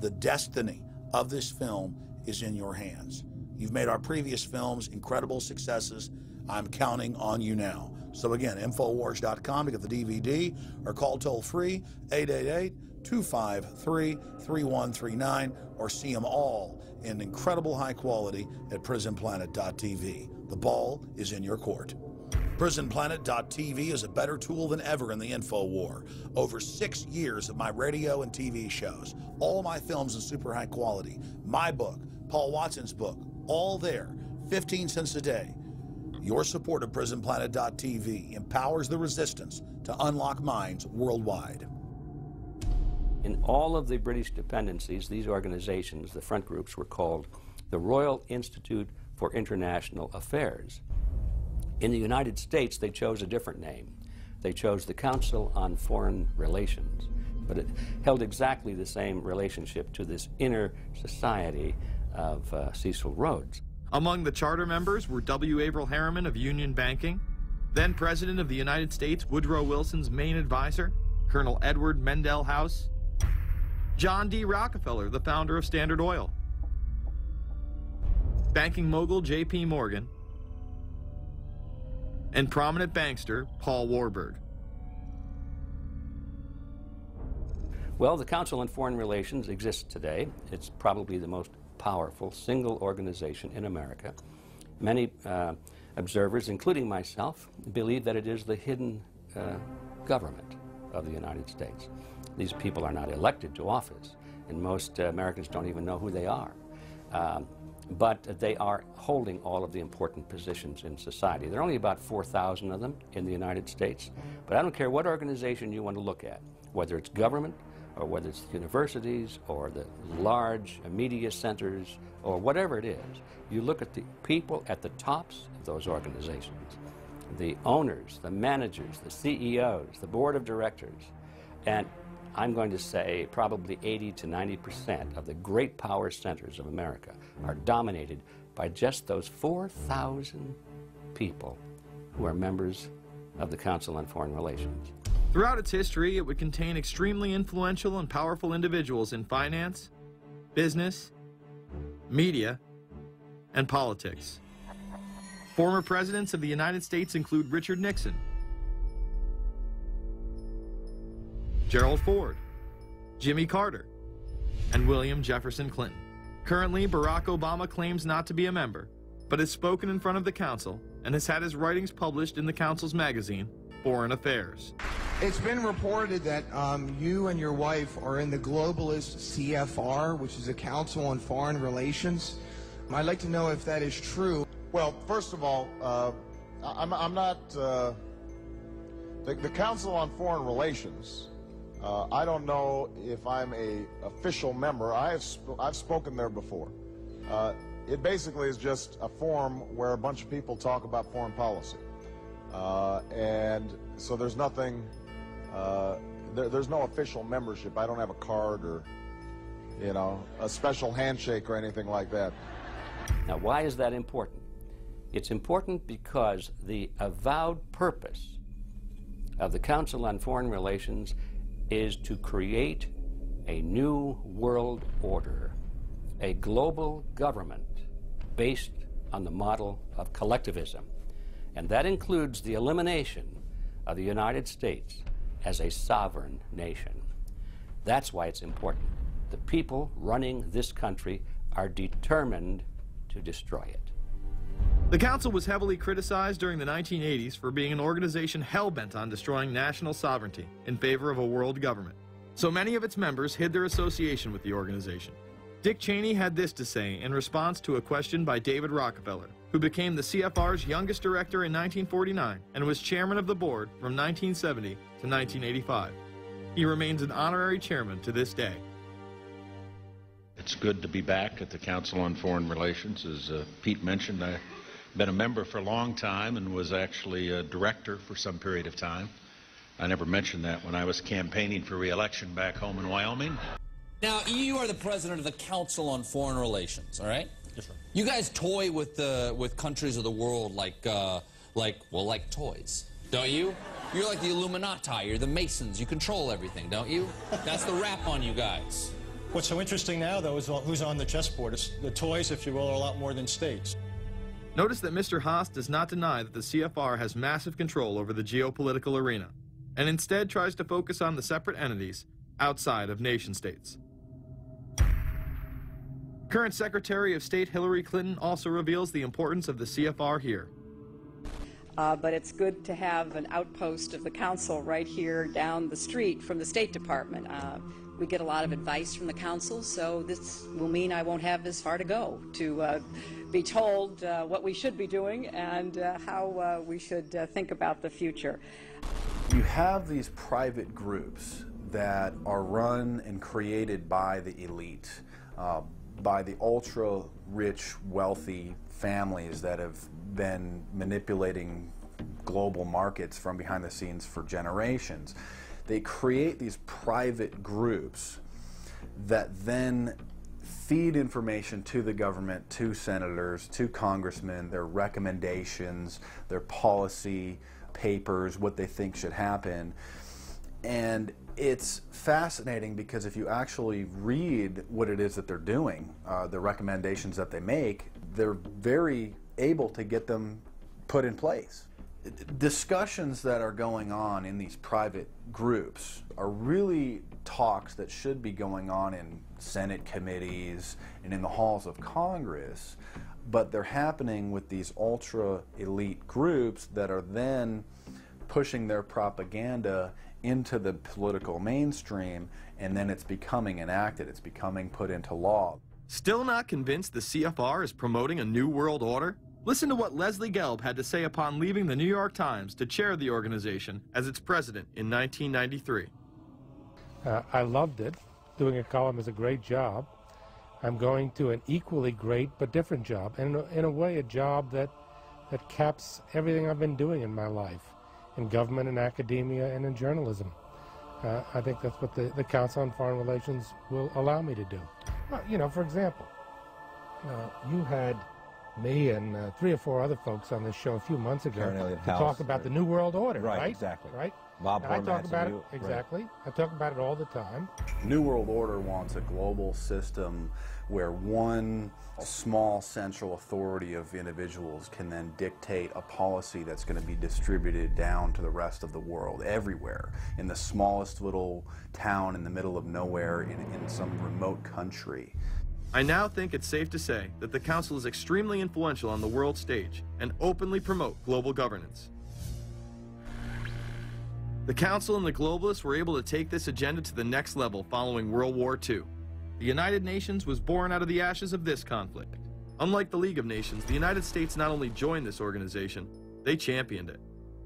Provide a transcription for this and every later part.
The destiny of this film is in your hands. You've made our previous films incredible successes. I'm counting on you now. So again, Infowars.com to get the DVD or call toll-free 888-253-3139 or see them all in incredible high quality at prisonplanet.tv. The ball is in your court. PrisonPlanet.tv is a better tool than ever in the info war. Over 6 years of my radio and TV shows, all my films in super high quality, my book, Paul Watson's book, all there, 15 cents a day. Your support of PrisonPlanet.tv empowers the resistance to unlock minds worldwide. In all of the British dependencies, these organizations, the front groups, were called the Royal Institute for International Affairs. In the United States, they chose a different name. They chose the Council on Foreign Relations, but it held exactly the same relationship to this inner society of Cecil Rhodes. Among the charter members were W. Averell Harriman of Union Banking, then President of the United States Woodrow Wilson's main advisor, Colonel Edward Mendell House, John D. Rockefeller, the founder of Standard Oil, banking mogul J.P. Morgan, and prominent bankster Paul Warburg. Well, the Council on Foreign Relations exists today. It's probably the most powerful single organization in America. Many observers, including myself, believe that it is the hidden government of the United States. These people are not elected to office, and most Americans don't even know who they are. But they are holding all of the important positions in society. There are only about 4,000 of them in the United States, but I don't care what organization you want to look at, whether it's government, or whether it's universities, or the large media centers, or whatever it is. You look at the people at the tops of those organizations, the owners, the managers, the CEOs, the board of directors, and I'm going to say probably 80 to 90% of the great power centers of America are dominated by just those 4,000 people who are members of the Council on Foreign Relations. Throughout its history, it would contain extremely influential and powerful individuals in finance, business, media, and politics. Former presidents of the United States include Richard Nixon, Gerald Ford, Jimmy Carter, and William Jefferson Clinton. Currently, Barack Obama claims not to be a member, but has spoken in front of the Council and has had his writings published in the Council's magazine, Foreign Affairs. It's been reported that you and your wife are in the globalist CFR, which is a Council on Foreign Relations. I'd like to know if that is true. Well, first of all, I'm not the Council on Foreign Relations. I don't know if I'm a official member. I've spoken there before. It basically is just a forum where a bunch of people talk about foreign policy, and so there's nothing. There's no official membership. I don't have a card or, you know, a special handshake or anything like that. Now, why is that important? It's important because the avowed purpose of the Council on Foreign Relations is to create a new world order, a global government based on the model of collectivism. And that includes the elimination of the United States as a sovereign nation. That's why it's important. The people running this country are determined to destroy it. The Council was heavily criticized during the 1980s for being an organization hell-bent on destroying national sovereignty in favor of a world government. So many of its members hid their association with the organization. Dick Cheney had this to say in response to a question by David Rockefeller, who became the CFR's youngest director in 1949 and was chairman of the board from 1970 to 1985. He remains an honorary chairman to this day. It's good to be back at the Council on Foreign Relations. As Pete mentioned, I've been a member for a long time and was actually a director for some period of time. I never mentioned that when I was campaigning for re-election back home in Wyoming. Now, you are the president of the Council on Foreign Relations, all right? Yes, sir. You guys toy with countries of the world like toys, don't you? You're like the Illuminati, you're the Masons, you control everything, don't you? That's the rap on you guys. What's so interesting now, though, is who's on the chessboard. It's the toys, if you will, are a lot more than states. Notice that Mr. Haas does not deny that the CFR has massive control over the geopolitical arena, and instead tries to focus on the separate entities outside of nation-states. Current Secretary of State Hillary Clinton also reveals the importance of the CFR here. But it's good to have an outpost of the council right here down the street from the State Department. We get a lot of advice from the council, so this will mean I won't have as far to go to be told what we should be doing and how we should think about the future. You have these private groups that are run and created by the elite, by the ultra-rich, wealthy families that have been manipulating global markets from behind the scenes for generations. They create these private groups that then feed information to the government, to senators, to congressmen, their recommendations, their policy papers, what they think should happen. And it's fascinating because if you actually read what it is that they're doing, the recommendations that they make, they're very able to get them put in place. Discussions that are going on in these private groups are really talks that should be going on in Senate committees and in the halls of Congress, but they're happening with these ultra-elite groups that are then pushing their propaganda into the political mainstream, and then it's becoming enacted, it's becoming put into law. Still not convinced the CFR is promoting a new world order? Listen to what Leslie Gelb had to say upon leaving the New York Times to chair the organization as its president in 1993. I loved it. Doing a column is a great job. I'm going to an equally great but different job, and in a way a job that caps everything I've been doing in my life, in government and academia and in journalism. I think that's what the Council on Foreign Relations will allow me to do. Well, you know, for example, you had me and 3 or 4 other folks on this show a few months ago to talk about the New World Order, right? Exactly. Right? Bob and I talk about it, you, exactly. Right. I talk about it all the time. New World Order wants a global system where one small central authority of individuals can then dictate a policy that's going to be distributed down to the rest of the world, everywhere, in the smallest little town in the middle of nowhere in some remote country. I now think it's safe to say that the Council is extremely influential on the world stage and openly promote global governance. The Council and the globalists were able to take this agenda to the next level following World War II. The United Nations was born out of the ashes of this conflict. Unlike the League of Nations, the United States not only joined this organization, they championed it.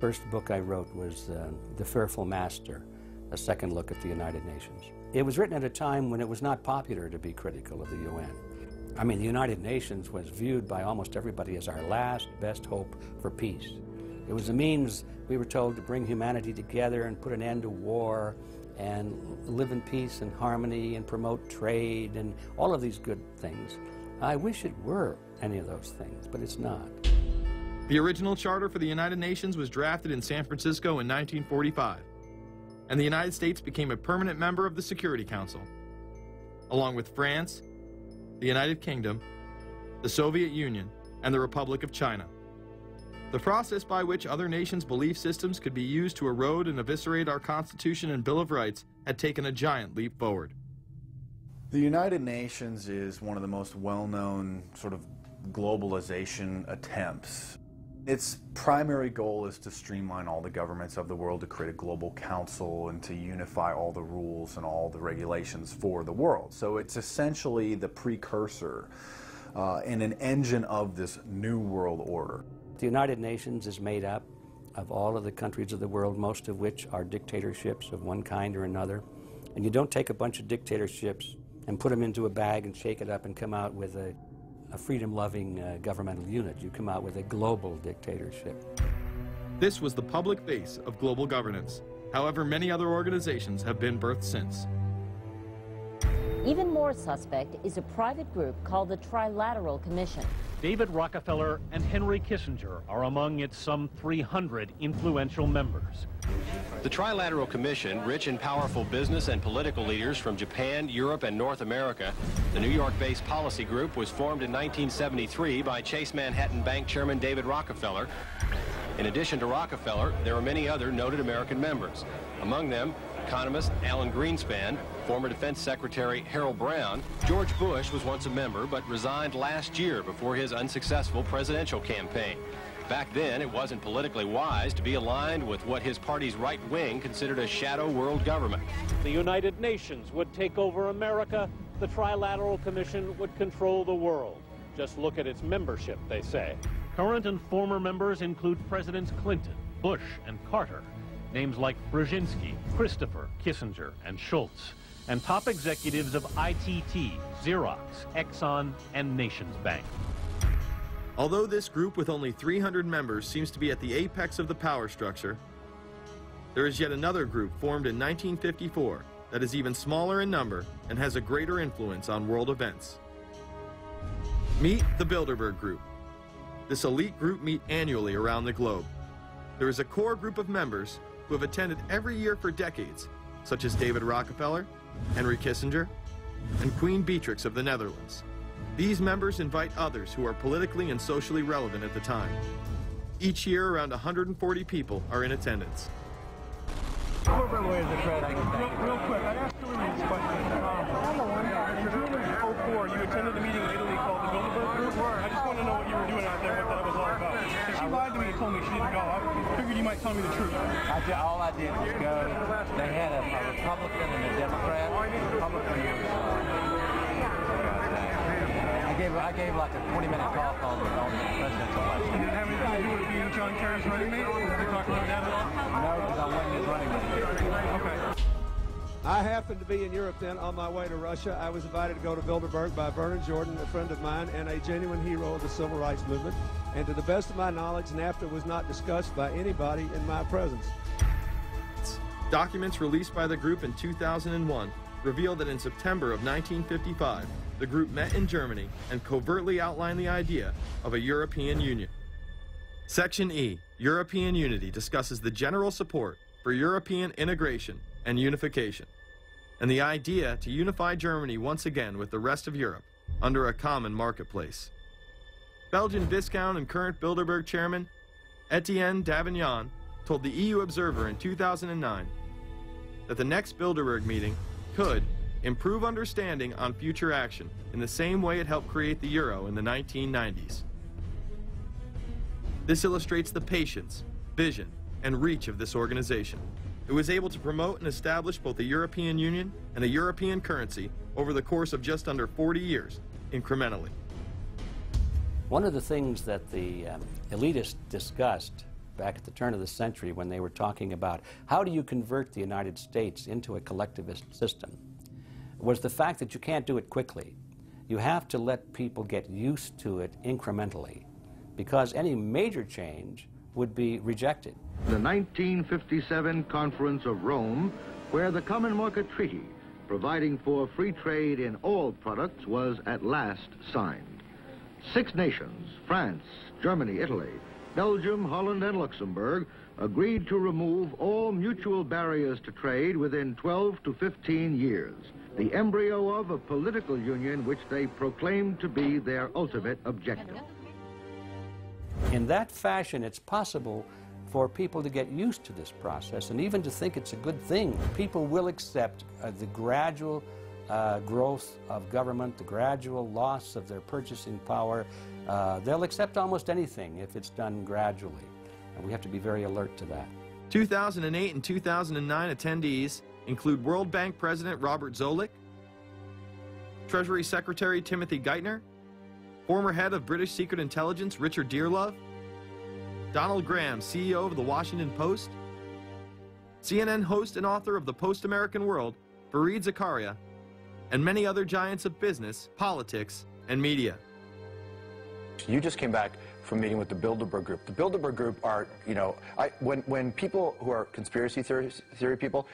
First book I wrote was The Fearful Master, a second look at the United Nations. It was written at a time when it was not popular to be critical of the UN. I mean, the United Nations was viewed by almost everybody as our last best hope for peace. It was a means, we were told, to bring humanity together and put an end to war and live in peace and harmony and promote trade and all of these good things. I wish it were any of those things, but it's not. The original charter for the United Nations was drafted in San Francisco in 1945, and the United States became a permanent member of the Security Council, along with France, the United Kingdom, the Soviet Union, and the Republic of China. The process by which other nations' belief systems could be used to erode and eviscerate our Constitution and Bill of Rights had taken a giant leap forward. The United Nations is one of the most well-known sort of globalization attempts. Its primary goal is to streamline all the governments of the world, to create a global council and to unify all the rules and all the regulations for the world. So it's essentially the precursor and an engine of this new world order. The United Nations is made up of all of the countries of the world, most of which are dictatorships of one kind or another. And you don't take a bunch of dictatorships and put them into a bag and shake it up and come out with a freedom-loving governmental unit. You come out with a global dictatorship. This was the public face of global governance. However, many other organizations have been birthed since. Even more suspect is a private group called the Trilateral Commission. David Rockefeller and Henry Kissinger are among its some 300 influential members. The Trilateral Commission, rich and powerful business and political leaders from Japan, Europe, and North America. The New York-based policy group was formed in 1973 by Chase Manhattan Bank Chairman David Rockefeller. In addition to Rockefeller, there are many other noted American members. Among them, economist Alan Greenspan, former Defense Secretary Harold Brown. George Bush was once a member, but resigned last year before his unsuccessful presidential campaign. Back then, it wasn't politically wise to be aligned with what his party's right wing considered a shadow world government. The United Nations would take over America. The Trilateral Commission would control the world. Just look at its membership, they say. Current and former members include Presidents Clinton, Bush, and Carter. Names like Brzezinski, Christopher, Kissinger, and Schultz. And top executives of ITT, Xerox, Exxon, and Nations Bank. Although this group with only 300 members seems to be at the apex of the power structure, there is yet another group formed in 1954 that is even smaller in number and has a greater influence on world events. Meet the Bilderberg Group. This elite group meet annually around the globe. There is a core group of members who have attended every year for decades, such as David Rockefeller, Henry Kissinger, and Queen Beatrix of the Netherlands. These members invite others who are politically and socially relevant at the time. Each year, around 140 people are in attendance. Real quick, I'd ask Hillary this question. In June of 2004, you attended a meeting in Italy called the Bilderberg Group. I just want to know what you were doing out there, what that was all about. If she lied to me and told me she didn't go, I figured you might tell me the truth. All I did was go. They had a Republican and a Democrat. Republican was... I gave like a 20-minute talk on the presidential election. And did it have anything to do with being John Kerry's running mate? Did they talk about that at all? No, because I wasn't his running mate. Okay. I happened to be in Europe then on my way to Russia. I was invited to go to Bilderberg by Vernon Jordan, a friend of mine, and a genuine hero of the civil rights movement. And to the best of my knowledge, NAFTA was not discussed by anybody in my presence. Documents released by the group in 2001 reveal that in September of 1955, the group met in Germany and covertly outlined the idea of a European Union. Section E, European Unity, discusses the general support for European integration and unification, and the idea to unify Germany once again with the rest of Europe under a common marketplace. Belgian Viscount and current Bilderberg chairman Etienne Davignon told the EU Observer in 2009 that the next Bilderberg meeting could improve understanding on future action in the same way it helped create the euro in the 1990s. This illustrates the patience, vision, and reach of this organization. It was able to promote and establish both the European Union and a European currency over the course of just under 40 years, incrementally. One of the things that the elitists discussed back at the turn of the century when they were talking about how do you convert the United States into a collectivist system was the fact that you can't do it quickly. You have to let people get used to it incrementally, because any major change would be rejected. The 1957 Conference of Rome, where the Common Market Treaty, providing for free trade in all products, was at last signed. 6 nations, France, Germany, Italy, Belgium, Holland, and Luxembourg, agreed to remove all mutual barriers to trade within 12 to 15 years, the embryo of a political union which they proclaimed to be their ultimate objective. In that fashion, it's possible for people to get used to this process and even to think it's a good thing. People will accept the gradual growth of government, the gradual loss of their purchasing power. They'll accept almost anything if it's done gradually, and we have to be very alert to that. 2008 and 2009 attendees include World Bank President Robert Zoellick, Treasury Secretary Timothy Geithner, former head of British Secret Intelligence Richard Dearlove, Donald Graham, CEO of the Washington Post, CNN host and author of The Post-American World, Fareed Zakaria, and many other giants of business, politics, and media. You just came back from meeting with the Bilderberg Group. The Bilderberg Group are, you know, when people who are conspiracy theory people,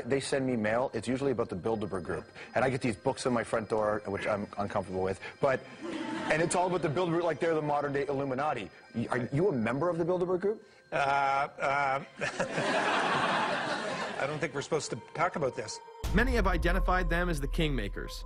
they send me mail, it's usually about the Bilderberg Group. And I get these books on my front door, which I'm uncomfortable with, and it's all about the Bilderberg, like they're the modern day Illuminati. Are you a member of the Bilderberg Group? I don't think we're supposed to talk about this. Many have identified them as the kingmakers,